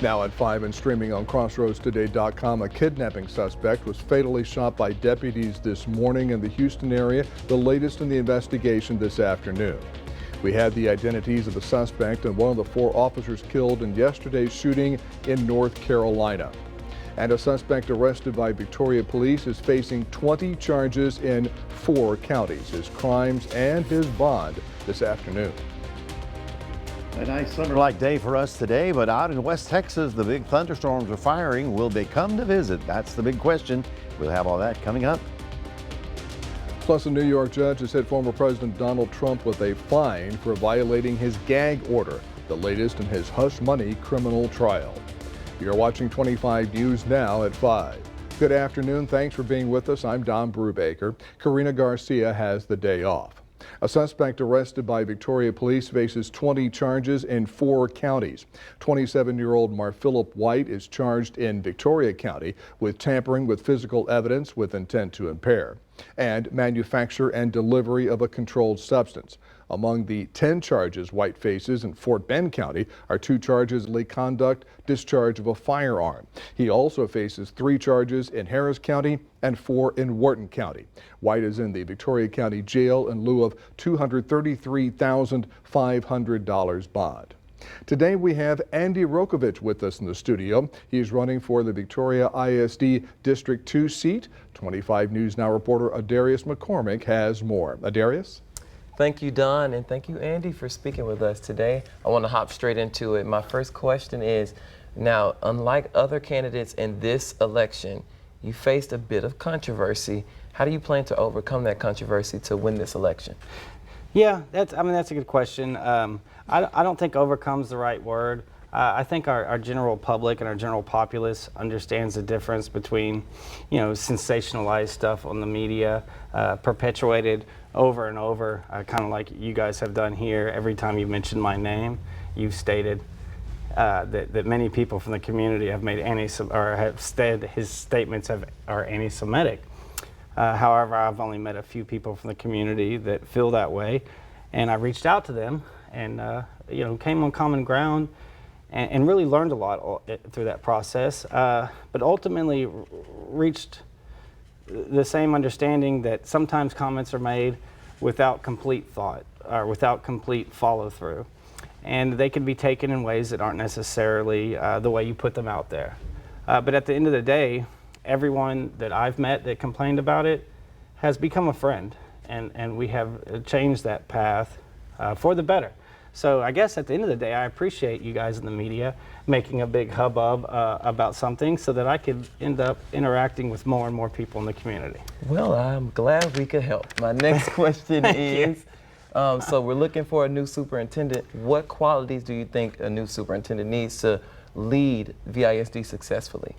Now at 5 and streaming on crossroadstoday.com, a kidnapping suspect was fatally shot by deputies this morning in the Houston area, the latest in the investigation this afternoon. We had the identities of the suspect and one of the 4 officers killed in yesterday's shooting in North Carolina. And a suspect arrested by Victoria police is facing 20 charges in 4 counties, his crimes and his bond this afternoon. A nice summer-like day for us today, but out in West Texas, the big thunderstorms are firing. Will they come to visit? That's the big question. We'll have all that coming up. Plus, a New York judge has hit former President Donald Trump with a fine for violating his gag order, the latest in his hush money criminal trial. You're watching 25 News now at 5. Good afternoon. Thanks for being with us. I'm Don Brubaker. Karina Garcia has the day off. A suspect arrested by Victoria police faces 20 charges in 4 counties. 27-year-old Philip White is charged in Victoria County with tampering with physical evidence with intent to impair and manufacture and delivery of a controlled substance. Among the 10 charges White faces in Fort Bend County are 2 charges of illegal conduct, discharge of a firearm. He also faces 3 charges in Harris County and 4 in Wharton County. White is in the Victoria County Jail in lieu of $233,500 bond. Today we have Andy Rokovich with us in the studio. He's running for the Victoria ISD District 2 seat. 25 News Now reporter Adarius McCormick has more. Adarius? Thank you, Don, and thank you, Andy, for speaking with us today. I want to hop straight into it. My first question is, now, unlike other candidates in this election, you faced a bit of controversy. How do you plan to overcome that controversy to win this election? Yeah, that's a good question. I don't think overcome's the right word. I think our general public and our general populace understands the difference between, sensationalized stuff on the media, perpetuated over and over, kind of like you guys have done here. Every time you mention my name, you've stated that many people from the community have made have said his statements are anti-Semitic. However, I've only met a few people from the community that feel that way, and I reached out to them and came on common ground and really learned a lot through that process, but ultimately reached the same understanding that sometimes comments are made without complete thought or without complete follow-through, and they can be taken in ways that aren't necessarily the way you put them out there. But at the end of the day, everyone that I've met that complained about it has become a friend, and we have changed that path for the better. So I guess at the end of the day, I appreciate you guys in the media making a big hubbub about something so that I could end up interacting with more and more people in the community. Well, I'm glad we could help. My next question is, so we're looking for a new superintendent. What qualities do you think a new superintendent needs to lead VISD successfully?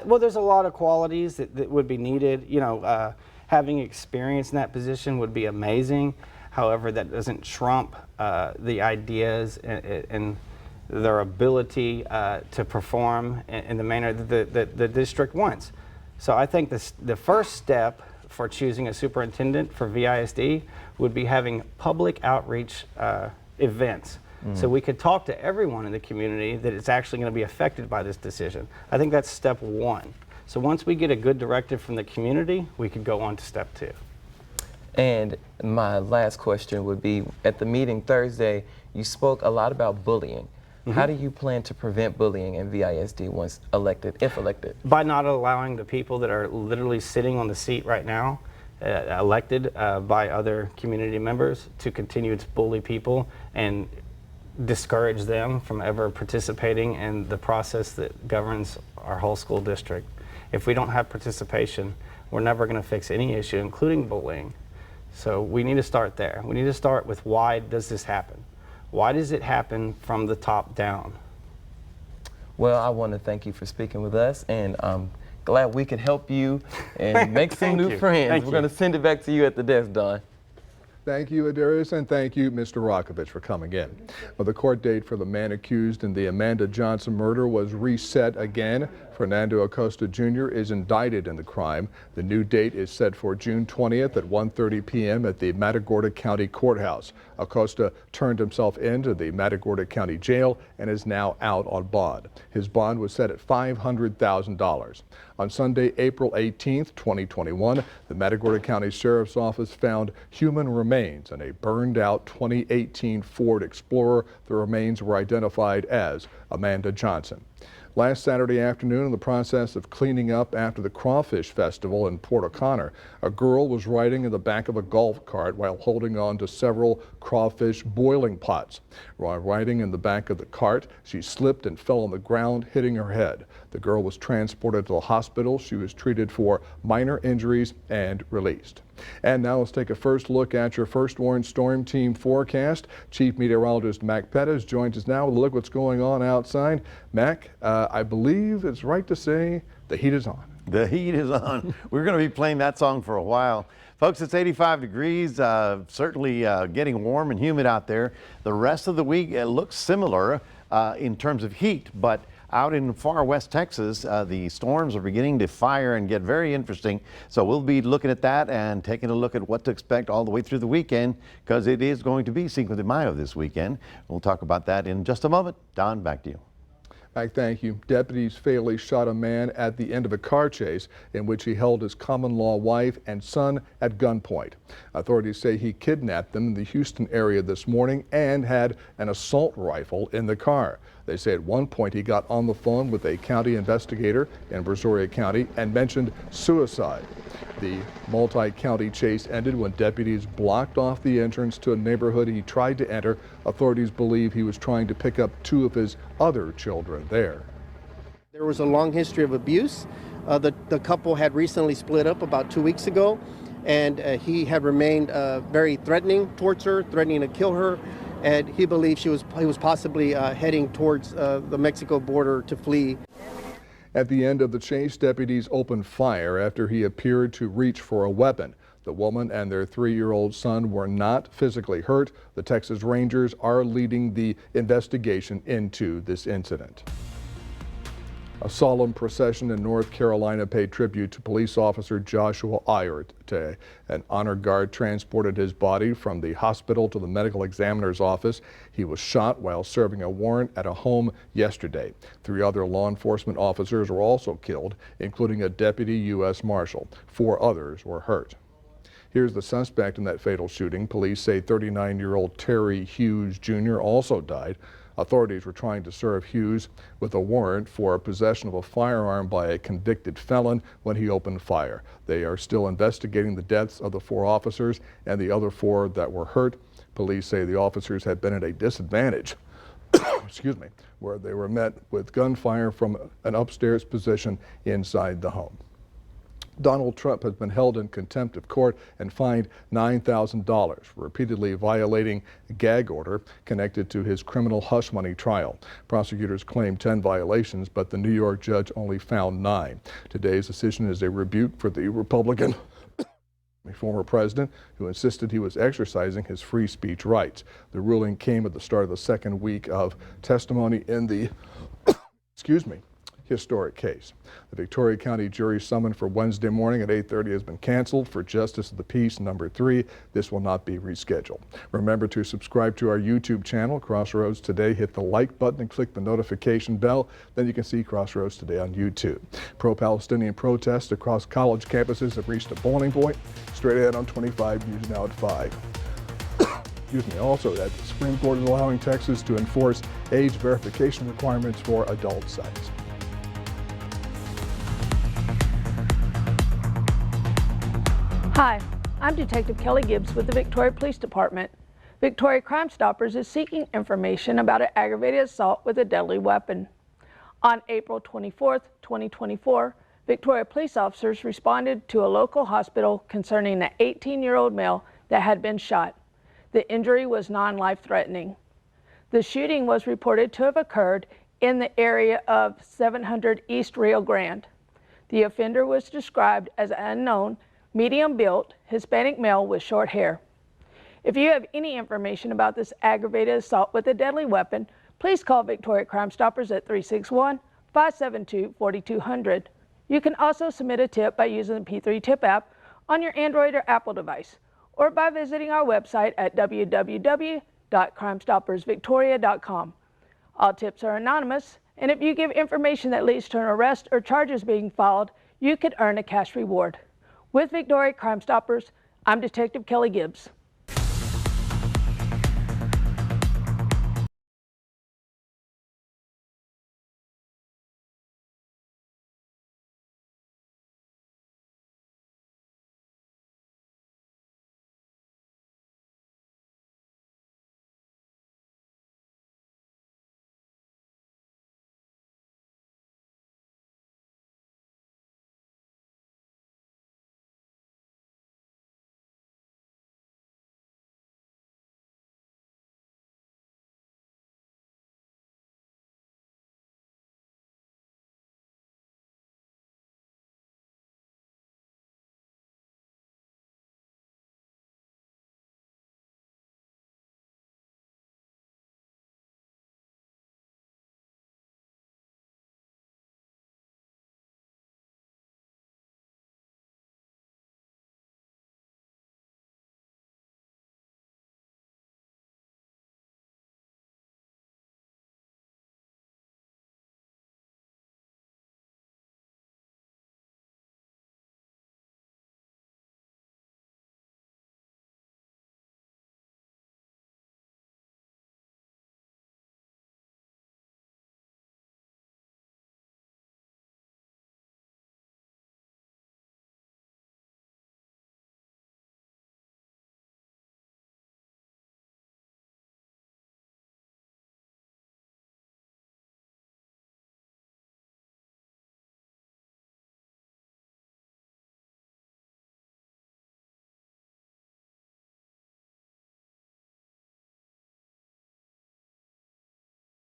Well, there's a lot of qualities that would be needed. Having experience in that position would be amazing. However, that doesn't trump the ideas and their ability to perform in the manner that the district wants. So I think the first step for choosing a superintendent for VISD would be having public outreach events. So we could talk to everyone in the community that is actually going to be affected by this decision. I think that's step 1. So once we get a good directive from the community, we could go on to step 2. And my last question would be, at the meeting Thursday, you spoke a lot about bullying. How do you plan to prevent bullying in VISD once elected, if elected? By not allowing the people that are literally sitting on the seat right now, elected by other community members, to continue to bully people and discourage them from ever participating in the process that governs our whole school district. If we don't have participation, we're never going to fix any issue, including bullying. So we need to start there. We need to start with, why does this happen? Why does it happen from the top down? Well, I want to thank you for speaking with us, and I'm glad we could help you and make some new friends. We're going to send it back to you at the desk, Don. Thank you, Adarius, and thank you, Mr. Rokovich, for coming in. Well, the court date for the man accused in the Amanda Johnson murder was reset again. Fernando Acosta Jr. is indicted in the crime. The new date is set for June 20th at 1:30 p.m. at the Matagorda County Courthouse. Acosta turned himself into the Matagorda County Jail and is now out on bond. His bond was set at $500,000. On Sunday, April 18, 2021, the Matagorda County Sheriff's Office found human remains in a burned-out 2018 Ford Explorer. The remains were identified as Amanda Johnson. Last Saturday afternoon, in the process of cleaning up after the Crawfish Festival in Port O'Connor, a girl was riding in the back of a golf cart while holding on to several crawfish boiling pots. While riding in the back of the cart, she slipped and fell on the ground, hitting her head. The girl was transported to the hospital. She was treated for minor injuries and released. And now let's take a first look at your First Warn Storm Team forecast. Chief Meteorologist Mac Pettis joins us now with a look at what's going on outside. Mac, I believe it's right to say the heat is on. The heat is on. We're going to be playing that song for a while. Folks, it's 85 degrees, certainly getting warm and humid out there. The rest of the week, it looks similar in terms of heat, but out in far west Texas, the storms are beginning to fire and get very interesting. So we'll be looking at that and taking a look at what to expect all the way through the weekend, because it is going to be Cinco de Mayo this weekend. We'll talk about that in just a moment. Don, back to you. Mac, thank you. Deputies fatally shot a man at the end of a car chase in which he held his common-law wife and son at gunpoint. Authorities say he kidnapped them in the Houston area this morning and had an assault rifle in the car. They say at one point he got on the phone with a county investigator in Brazoria County and mentioned suicide. The multi-county chase ended when deputies blocked off the entrance to a neighborhood he tried to enter. Authorities believe he was trying to pick up two of his other children there. There was a long history of abuse. The couple had recently split up about 2 weeks ago, and he had remained very threatening towards her, threatening to kill her, and he believed he was possibly heading towards the Mexico border to flee. At the end of the chase, deputies opened fire after he appeared to reach for a weapon. The woman and their 3-year-old son were not physically hurt. The Texas Rangers are leading the investigation into this incident. A solemn procession in North Carolina paid tribute to police officer Joshua Iyer today. An honor guard transported his body from the hospital to the medical examiner's office. He was shot while serving a warrant at a home yesterday. 3 other law enforcement officers were also killed, including a deputy U.S. Marshal. 4 others were hurt. Here's the suspect in that fatal shooting. Police say 39-year-old Terry Hughes Jr. also died. Authorities were trying to serve Hughes with a warrant for possession of a firearm by a convicted felon when he opened fire. They are still investigating the deaths of the 4 officers and the other 4 that were hurt. Police say the officers had been at a disadvantage, excuse me, where they were met with gunfire from an upstairs position inside the home. Donald Trump has been held in contempt of court and fined $9,000 for repeatedly violating a gag order connected to his criminal hush money trial. Prosecutors claim 10 violations, but the New York judge only found 9. Today's decision is a rebuke for the Republican former president who insisted he was exercising his free speech rights. The ruling came at the start of the second week of testimony in the historic case. The Victoria County jury summoned for Wednesday morning at 8:30 has been canceled for Justice of the Peace number 3. This will not be rescheduled. Remember to subscribe to our YouTube channel, Crossroads Today. Hit the like button and click the notification bell. Then you can see Crossroads Today on YouTube. Pro-Palestinian protests across college campuses have reached a boiling point. Straight ahead on 25 News Now at 5. Also, that the Supreme Court is allowing Texas to enforce age verification requirements for adult sites. Hi, I'm Detective Kelly Gibbs with the Victoria Police Department. Victoria Crime Stoppers is seeking information about an aggravated assault with a deadly weapon. On April 24, 2024, Victoria police officers responded to a local hospital concerning an 18-year-old male that had been shot. The injury was non-life-threatening. The shooting was reported to have occurred in the area of 700 East Rio Grande. The offender was described as an unknown, medium-built, Hispanic male with short hair. If you have any information about this aggravated assault with a deadly weapon, please call Victoria Crime Stoppers at 361-572-4200. You can also submit a tip by using the P3 Tip app on your Android or Apple device, or by visiting our website at www.crimestoppersvictoria.com. All tips are anonymous, and if you give information that leads to an arrest or charges being filed, you could earn a cash reward. With Victoria Crime Stoppers, I'm Detective Kelly Gibbs.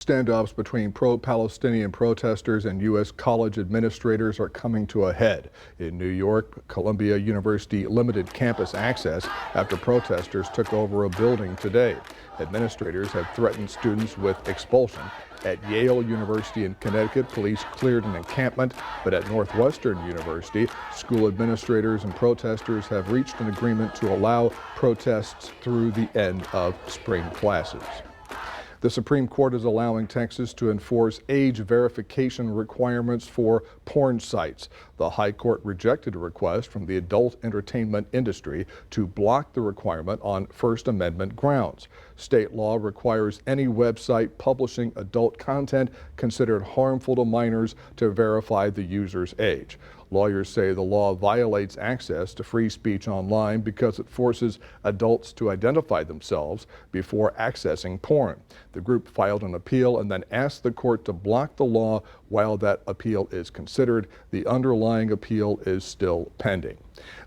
Standoffs between pro-Palestinian protesters and U.S. college administrators are coming to a head. In New York, Columbia University limited campus access after protesters took over a building today. Administrators have threatened students with expulsion. At Yale University in Connecticut, police cleared an encampment, but at Northwestern University, school administrators and protesters have reached an agreement to allow protests through the end of spring classes. The Supreme Court is allowing Texas to enforce age verification requirements for porn sites. The High Court rejected a request from the adult entertainment industry to block the requirement on First Amendment grounds. State law requires any website publishing adult content considered harmful to minors to verify the user's age. Lawyers say the law violates access to free speech online because it forces adults to identify themselves before accessing porn. The group filed an appeal and then asked the court to block the law while that appeal is considered. The underlying appeal is still pending.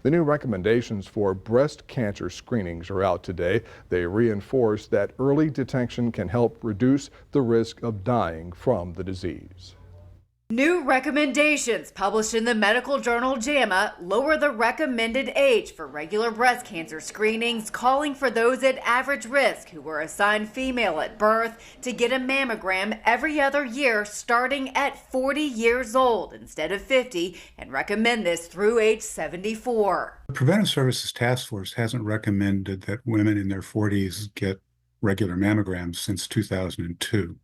The new recommendations for breast cancer screenings are out today. They reinforce that early detection can help reduce the risk of dying from the disease. New recommendations published in the medical journal JAMA lower the recommended age for regular breast cancer screenings, calling for those at average risk who were assigned female at birth to get a mammogram every other year starting at 40 years old instead of 50, and recommend this through age 74. The Preventive Services Task Force hasn't recommended that women in their 40s get regular mammograms since 2002.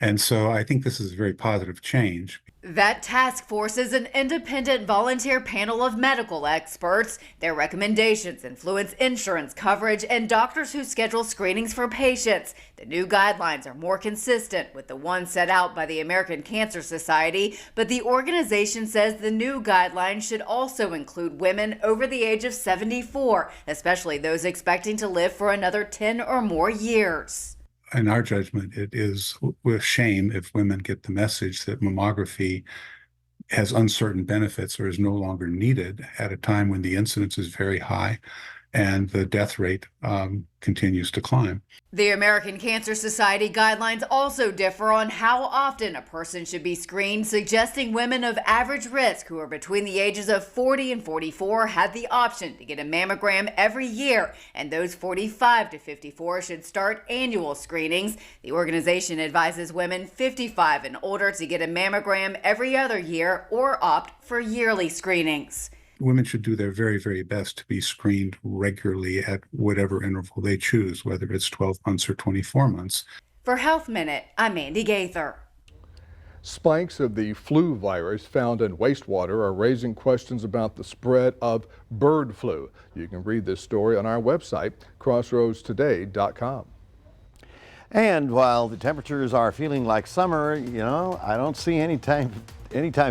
And so I think this is a very positive change. That task force is an independent volunteer panel of medical experts. Their recommendations influence insurance coverage and doctors who schedule screenings for patients. The new guidelines are more consistent with the ones set out by the American Cancer Society, but the organization says the new guidelines should also include women over the age of 74, especially those expecting to live for another 10 or more years. In our judgment, it is with shame if women get the message that mammography has uncertain benefits or is no longer needed at a time when the incidence is very high and the death rate continues to climb. The American Cancer Society guidelines also differ on how often a person should be screened, suggesting women of average risk who are between the ages of 40 and 44 had the option to get a mammogram every year, and those 45 to 54 should start annual screenings. The organization advises women 55 and older to get a mammogram every other year or opt for yearly screenings. Women should do their very, very best to be screened regularly at whatever interval they choose, whether it's 12 months or 24 months. For Health Minute, I'm Andy Gaither. Spikes of the flu virus found in wastewater are raising questions about the spread of bird flu. You can read this story on our website, crossroadstoday.com. And while the temperatures are feeling like summer, I don't see anytime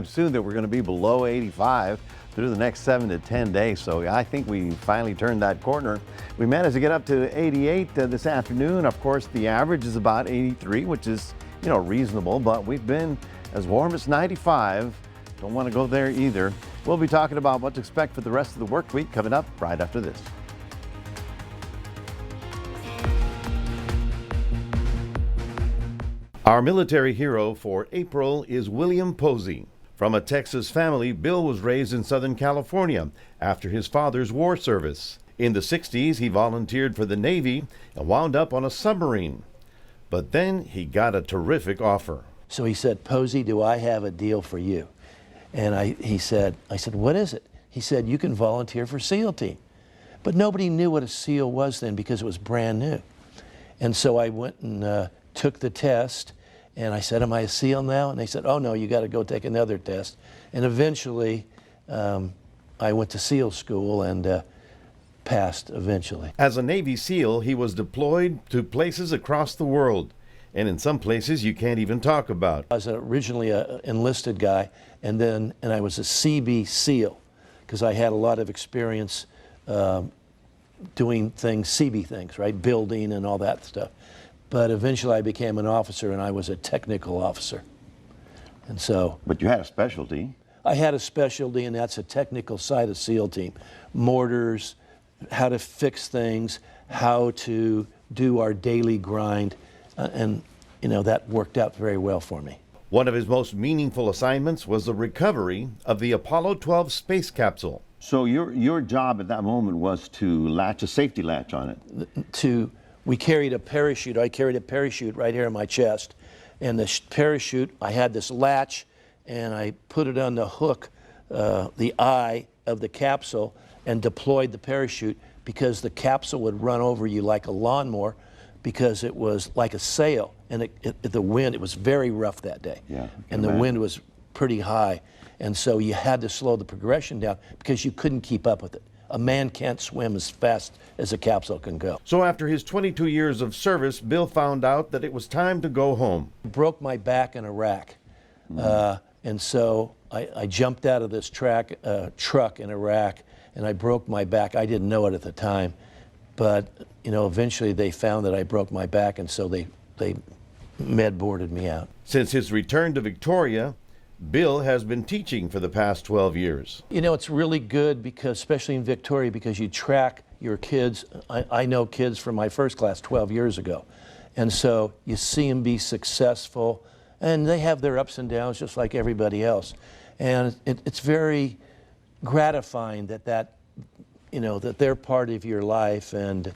soon that we're going to be below 85 through the next 7 to 10 days. So I think we finally turned that corner. We managed to get up to 88 this afternoon. Of course, the average is about 83, which is, reasonable, but we've been as warm as 95. Don't want to go there either. We'll be talking about what to expect for the rest of the work week coming up right after this. Our military hero for April is William Posey. From a Texas family, Bill was raised in Southern California after his father's war service. In the 60s, he volunteered for the Navy and wound up on a submarine. But then he got a terrific offer. So he said, "Posey, do I have a deal for you?" And I said, "What is it?" He said, "You can volunteer for SEAL team." But nobody knew what a SEAL was then because it was brand new. And so I went and took the test. And I said, "Am I a SEAL now?" And they said, "Oh, no, you got to go take another test." And eventually, I went to SEAL school and passed eventually. As a Navy SEAL, he was deployed to places across the world. And in some places you can't even talk about. I was originally an enlisted guy, and I was a CB SEAL because I had a lot of experience doing things, CB things, right? Building and all that stuff. But eventually I became an officer, and I was a technical officer. And so. But you had a specialty. I had a specialty, and that's a technical side of SEAL team. Mortars, how to fix things, how to do our daily grind, and that worked out very well for me. One of his most meaningful assignments was the recovery of the Apollo 12 space capsule. So your job at that moment was to latch a safety latch on it. We carried a parachute. I carried a parachute right here in my chest. And the parachute, I had this latch, and I put it on the hook, the eye of the capsule, and deployed the parachute because the capsule would run over you like a lawnmower because it was like a sail. And the wind, it was very rough that day. Yeah, and the wind was pretty high. And so you had to slow the progression down because you couldn't keep up with it. A man can't swim as fast as a capsule can go. So after his 22 years of service, Bill found out that it was time to go home. I broke my back in Iraq. And so I jumped out of this truck in Iraq, and I broke my back. I didn't know it at the time. But, eventually they found that I broke my back, and so they med boarded me out. Since his return to Victoria, Bill has been teaching for the past 12 years. It's really good because, especially in Victoria, because you track your kids. I know kids from my first class 12 years ago. And so you see them be successful, and they have their ups and downs just like everybody else. And it's very gratifying that they're part of your life, and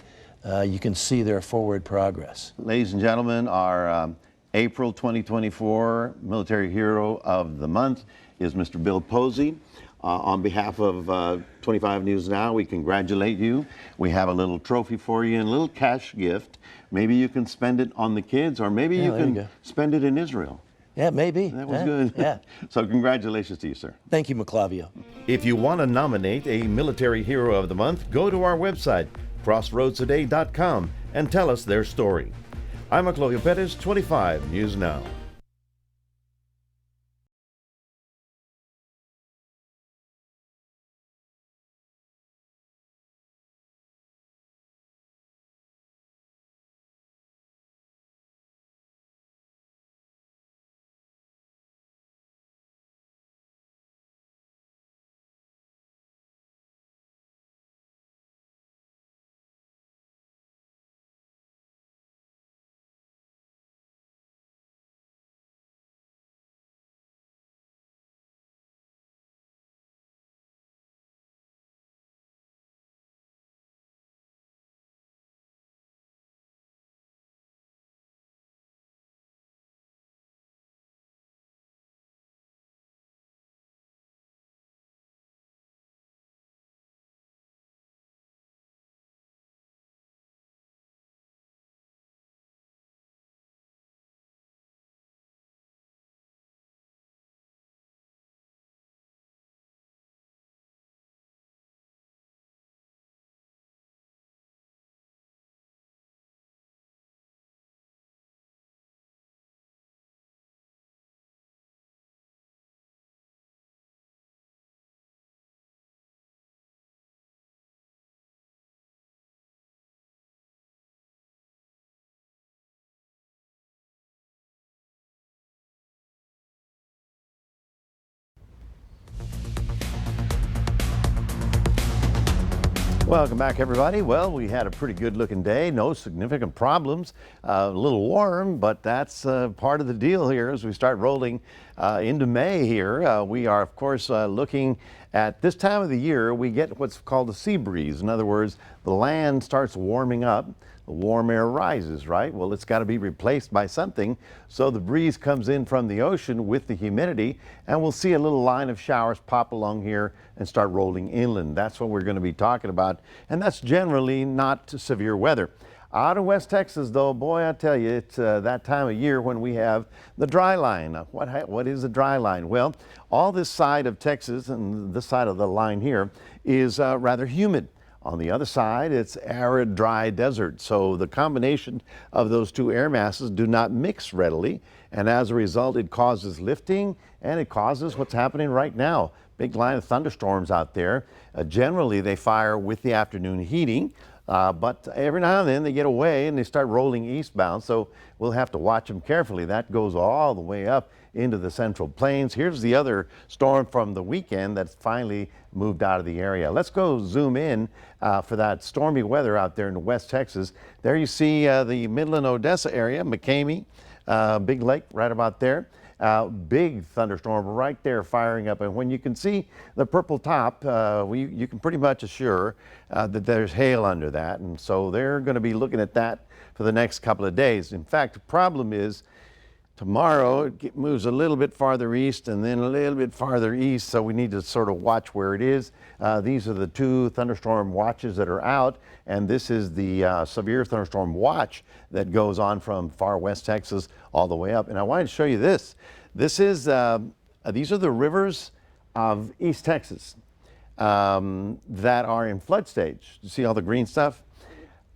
you can see their forward progress. Ladies and gentlemen, our April 2024 Military Hero of the Month is Mr. Bill Posey. On behalf of 25 News Now, we congratulate you. We have a little trophy for you and a little cash gift. Maybe you can spend it on the kids, or maybe you can spend it in Israel. Yeah, maybe. That was good. Yeah. So congratulations to you, sir. Thank you, Maclavio. If you want to nominate a Military Hero of the Month, go to our website, crossroadstoday.com, and tell us their story. I'm Maclavio Perez, 25 News Now. Welcome back, everybody. Well, we had a pretty good looking day. No significant problems. A little warm, but that's part of the deal here as we start rolling into May here. We are, of course, looking at this time of the year. We get what's called a sea breeze. In other words, the land starts warming up. The warm air rises, right? Well, it's got to be replaced by something. So the breeze comes in from the ocean with the humidity, and we'll see a little line of showers pop along here and start rolling inland. That's what we're going to be talking about. And that's generally not severe weather. Out of West Texas, though, boy, I tell you, it's that time of year when we have the dry line. What is the dry line? Well, all this side of Texas and this side of the line here is rather humid. On the other side, it's arid, dry desert. So the combination of those two air masses do not mix readily. And as a result, it causes lifting and it causes what's happening right now. Big line of thunderstorms out there. Generally, they fire with the afternoon heating. But every now and then they get away and they start rolling eastbound. So we'll have to watch them carefully. That goes all the way up into the Central Plains. Here's the other storm from the weekend that's finally moved out of the area. Let's go zoom in for that stormy weather out there in West Texas. There you see the Midland, Odessa area, McCamey, Big Lake right about there. Big thunderstorm right there firing up. And when you can see the purple top, you can pretty much assure that there's hail under that. And so they're going to be looking at that for the next couple of days. In fact, the problem is tomorrow it moves a little bit farther east and then a little bit farther east. So we need to sort of watch where it is. These are the two thunderstorm watches that are out. And this is the severe thunderstorm watch that goes on from far west Texas all the way up. And I wanted to show you this. These are the rivers of East Texas that are in flood stage. You see all the green stuff?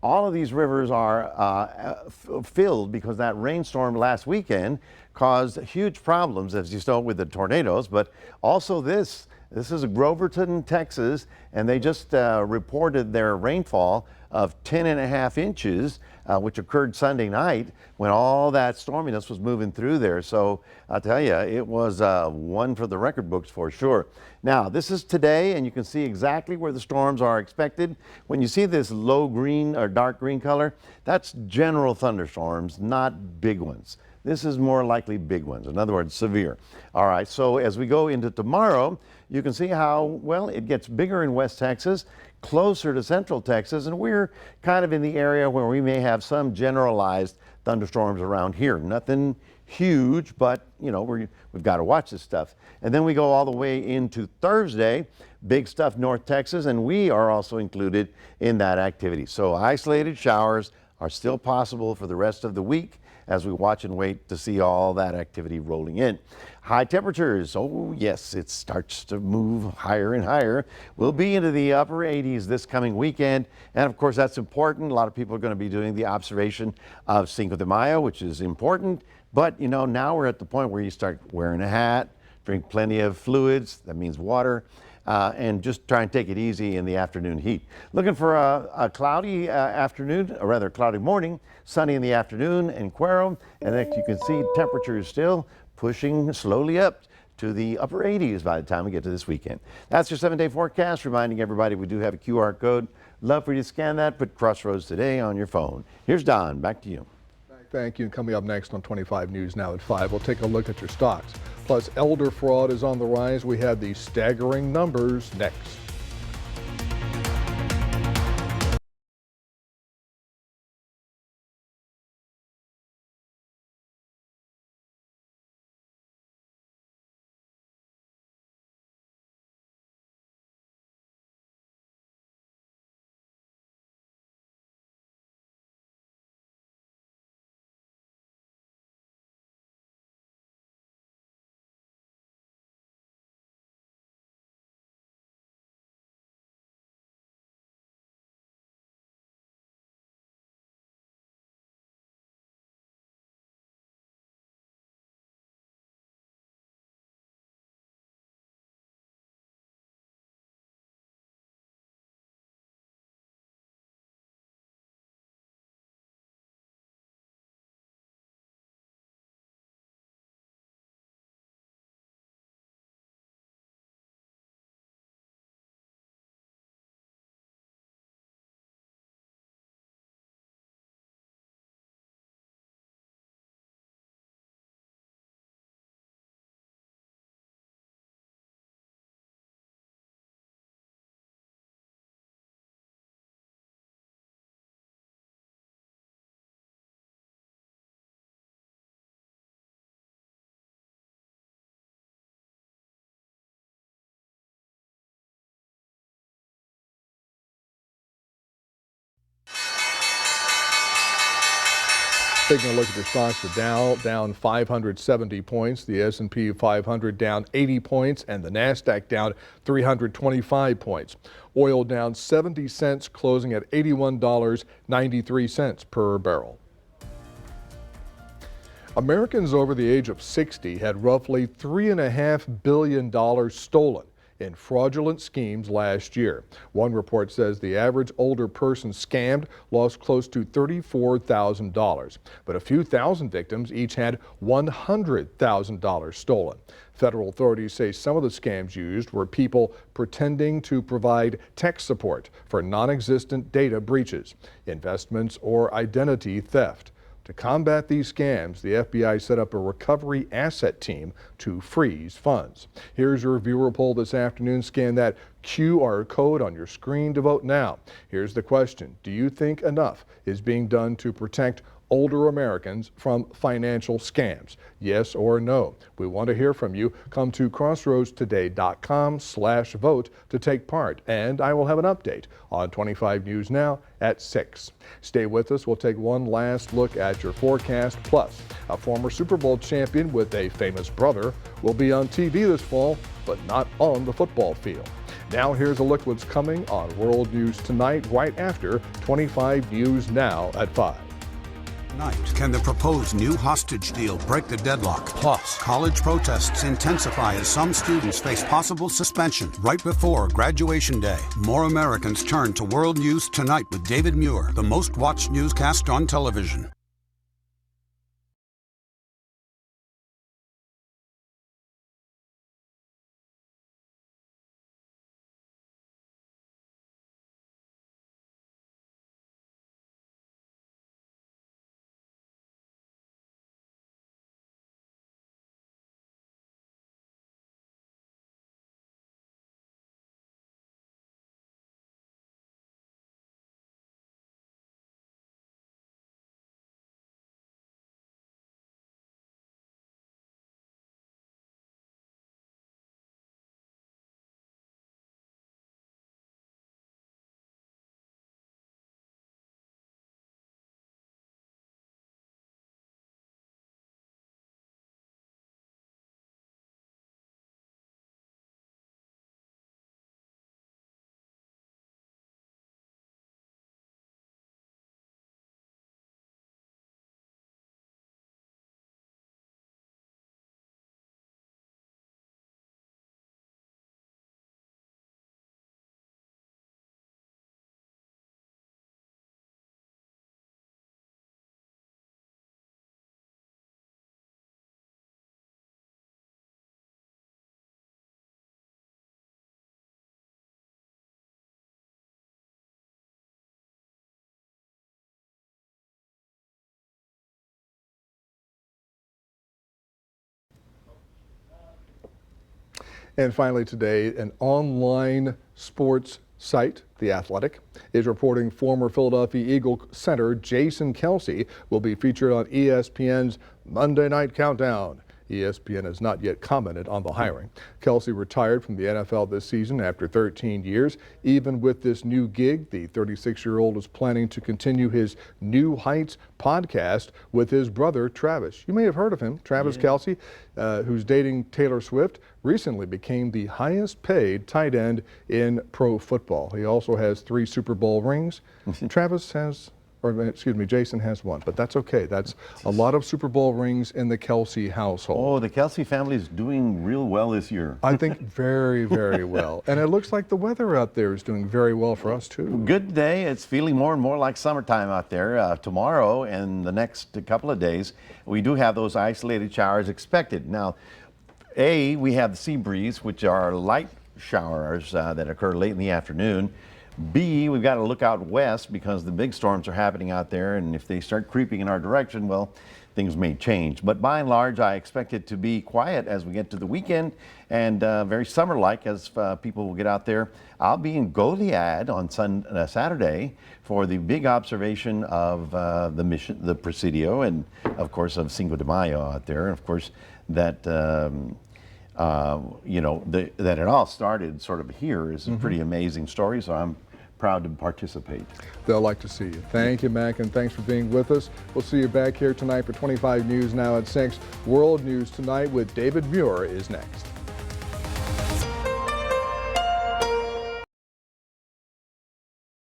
All of these rivers are filled because that rainstorm last weekend caused huge problems, as you saw with the tornadoes, but also this is Groverton, Texas, and they just reported their rainfall of 10.5 inches, which occurred Sunday night when all that storminess was moving through there. So I'll tell you, it was one for the record books for sure. Now, this is today, and you can see exactly where the storms are expected. When you see this low green or dark green color, that's general thunderstorms, not big ones. This is more likely big ones, in other words, severe. All right, so as we go into tomorrow, you can see how, well, it gets bigger in West Texas, closer to Central Texas, and we're kind of in the area where we may have some generalized thunderstorms around here. Nothing huge, but, you know, we've got to watch this stuff. And then we go all the way into Thursday, big stuff North Texas, and we are also included in that activity. So isolated showers are still possible for the rest of the week as we watch and wait to see all that activity rolling in. High temperatures, oh yes, it starts to move higher and higher. We'll be into the upper 80s this coming weekend. And of course, that's important. A lot of people are going to be doing the observation of Cinco de Mayo, which is important. But you know, now we're at the point where you start wearing a hat, drink plenty of fluids, that means water, and just try and take it easy in the afternoon heat. Looking for a cloudy afternoon, or rather cloudy morning, sunny in the afternoon in Cuero, and then you can see temperatures still pushing slowly up to the upper 80s by the time we get to this weekend. That's your 7-day forecast, reminding everybody we do have a QR code. Love for you to scan that, put Crossroads Today on your phone. Here's Don, back to you. Thank you. And coming up next on 25 News Now at 5, we'll take a look at your stocks. Plus, elder fraud is on the rise. We have these staggering numbers next. Taking a look at the stocks, the Dow down 570 points, the S&P 500 down 80 points, and the Nasdaq down 325 points. Oil down 70 cents, closing at $81.93 per barrel. Americans over the age of 60 had roughly $3.5 billion stolen in fraudulent schemes last year. One report says the average older person scammed lost close to $34,000, but a few thousand victims each had $100,000 stolen. Federal authorities say some of the scams used were people pretending to provide tech support for non-existent data breaches, investments, or identity theft. To combat these scams, the FBI set up a recovery asset team to freeze funds. Here's your viewer poll this afternoon. Scan that QR code on your screen to vote now. Here's the question. Do you think enough is being done to protect older Americans from financial scams? Yes or no? We want to hear from you. Come to crossroadstoday.com/vote to take part, and I will have an update on 25 News Now at 6. Stay with us. We'll take one last look at your forecast. Plus, a former Super Bowl champion with a famous brother will be on TV this fall, but not on the football field. Now here's a look at what's coming on World News Tonight, right after 25 News Now at 5. Tonight, can the proposed new hostage deal break the deadlock? Plus, college protests intensify as some students face possible suspension right before graduation day. More Americans turn to World News Tonight with David Muir, the most watched newscast on television. And finally today, an online sports site, The Athletic, is reporting former Philadelphia Eagle center Jason Kelce will be featured on ESPN's Monday Night Countdown. ESPN has not yet commented on the hiring. Kelce retired from the NFL this season after 13 years. Even with this new gig, the 36-year-old is planning to continue his New Heights podcast with his brother, Travis. You may have heard of him. Travis Kelce, who's dating Taylor Swift, recently became the highest paid tight end in pro football. He also has 3 Super Bowl rings. Jason has 1, but that's okay. That's a lot of Super Bowl rings in the Kelce household. Oh, the Kelce family is doing real well this year. I think very, very well. And it looks like the weather out there is doing very well for us, too. Good day. It's feeling more and more like summertime out there. Tomorrow and the next couple of days, we do have those isolated showers expected. Now, we have the sea breeze, which are light showers that occur late in the afternoon. B, we've got to look out west because the big storms are happening out there, and if they start creeping in our direction, well, things may change. But by and large, I expect it to be quiet as we get to the weekend and very summer-like as people will get out there. I'll be in Goliad on Saturday for the big observation of the Presidio and, of course, of Cinco de Mayo out there. And, of course, that that it all started sort of here is a pretty amazing story. So I'm proud to participate. They'll like to see you. Thank you, Mac, and thanks for being with us. We'll see you back here tonight for 25 News Now at 6. World News Tonight with David Muir is next.